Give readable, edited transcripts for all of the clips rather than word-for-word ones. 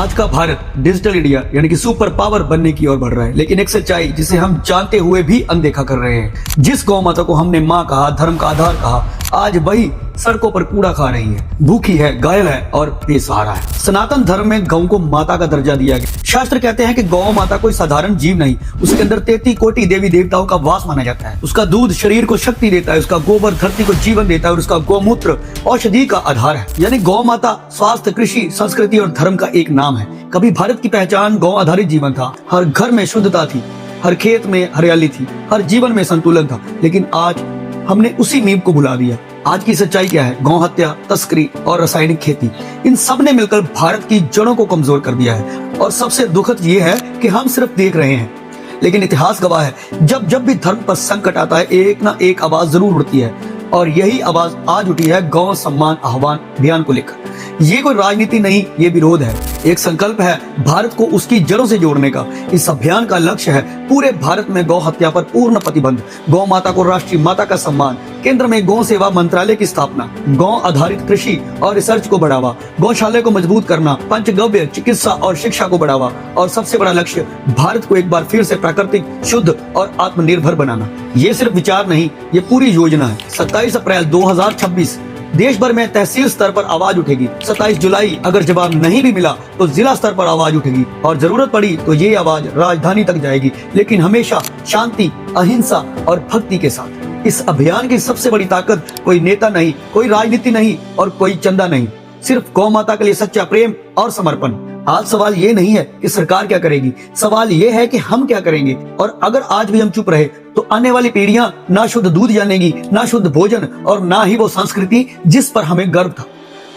आज का Bharat digital India यानी कि सुपर पावर बनने की ओर बढ़ रहा है, लेकिन एक सच्चाई जिसे हम जानते हुए भी अनदेखा कर रहे हैं। जिस गौ माता को हमने माँ कहा, धर्म का आधार कहा, आज वही सड़कों पर कूड़ा खा रही है, भूखी है, घायल है और बेसहारा है। सनातन धर्म में गौ को माता का दर्जा दिया गया। शास्त्र कहते हैं कि गौ माता कोई साधारण जीव नहीं, उसके अंदर 33 कोटि देवी देवताओं का वास माना जाता है। उसका दूध शरीर को शक्ति देता है, उसका गोबर धरती को जीवन देता है और उसका गौमूत्र औषधि का आधार है। यानी गौ माता स्वास्थ्य, कृषि, संस्कृति और धर्म का एक नाम है। कभी भारत की पहचान गौ आधारित जीवन था। हर घर में शुद्धता थी, हर खेत में हरियाली थी, हर जीवन में संतुलन था। लेकिन आज हमने उसी नींव को भुला दिया। आज की सच्चाई क्या है? गौ हत्या, तस्करी और रासायनिक खेती, इन सब ने मिलकर भारत की जड़ों को कमजोर कर दिया है। और सबसे दुखद ये है कि हम सिर्फ देख रहे हैं, लेकिन इतिहास गवाह है, जब जब भी धर्म पर संकट आता है, एक ना एक आवाज जरूर उठती है। और यही आवाज आज उठी है गौ सम्मान आह्वान अभियान को लेकर। ये कोई राजनीति नहीं, ये विरोध है। एक संकल्प है भारत को उसकी जड़ों से जोड़ने का। इस अभियान का लक्ष्य है पूरे भारत में गौ हत्या पर पूर्ण प्रतिबंध, गौ माता को राष्ट्रीय माता का सम्मान, केंद्र में गौ सेवा मंत्रालय की स्थापना, गौ आधारित कृषि और रिसर्च को बढ़ावा, गौशाले को मजबूत करना, पंचगव्य, चिकित्सा और शिक्षा को बढ़ावा, और सबसे बड़ा लक्ष्य भारत को एक बार फिर से प्राकृतिक, शुद्ध और आत्मनिर्भर बनाना। ये सिर्फ विचार नहीं, ये पूरी योजना है। 27 अप्रैल 2026 देश भर में तहसील स्तर पर आवाज उठेगी। 27 जुलाई अगर जवाब नहीं भी मिला तो जिला स्तर पर आवाज उठेगी, और जरूरत पड़ी तो ये आवाज राजधानी तक जाएगी, लेकिन हमेशा शांति, अहिंसा और भक्ति के साथ। इस अभियान की सबसे बड़ी ताकत कोई नेता नहीं, कोई राजनीति नहीं और कोई चंदा नहीं, सिर्फ गौ माता के लिए सच्चा प्रेम और समर्पण। आज सवाल ये नहीं है कि सरकार क्या करेगी, सवाल ये है कि हम क्या करेंगे। और अगर आज भी हम चुप रहे तो आने वाली पीढ़ियां ना शुद्ध दूध जानेगी, ना शुद्ध भोजन और ना ही वो संस्कृति जिस पर हमें गर्व था।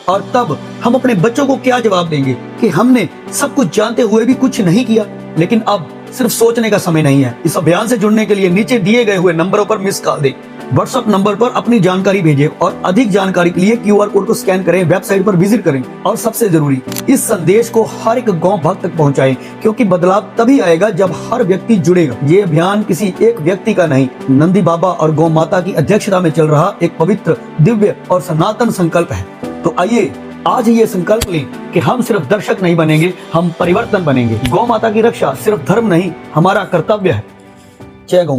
और तब हम अपने बच्चों को क्या जवाब देंगे कि हमने सब कुछ जानते हुए भी कुछ नहीं किया। लेकिन अब सिर्फ सोचने का समय नहीं है। इस अभियान से जुड़ने के लिए नीचे दिए गए हुए नंबरों पर मिस कॉल दें, व्हाट्सएप नंबर पर अपनी जानकारी भेजें और अधिक जानकारी के लिए QR कोड को स्कैन करें, वेबसाइट पर विजिट करें। और सबसे जरूरी, इस संदेश को हर एक गौ भक्त तक पहुंचाएं, क्योंकि बदलाव तभी आएगा जब हर व्यक्ति जुड़ेगा। ये अभियान किसी एक व्यक्ति का नहीं, नंदी बाबा और गौ माता की अध्यक्षता में चल रहा एक पवित्र, दिव्य और सनातन संकल्प है। तो आइए आज ये संकल्प लें कि हम सिर्फ दर्शक नहीं बनेंगे, हम परिवर्तन बनेंगे। गौ माता की रक्षा सिर्फ धर्म नहीं, हमारा कर्तव्य है। जय गौ।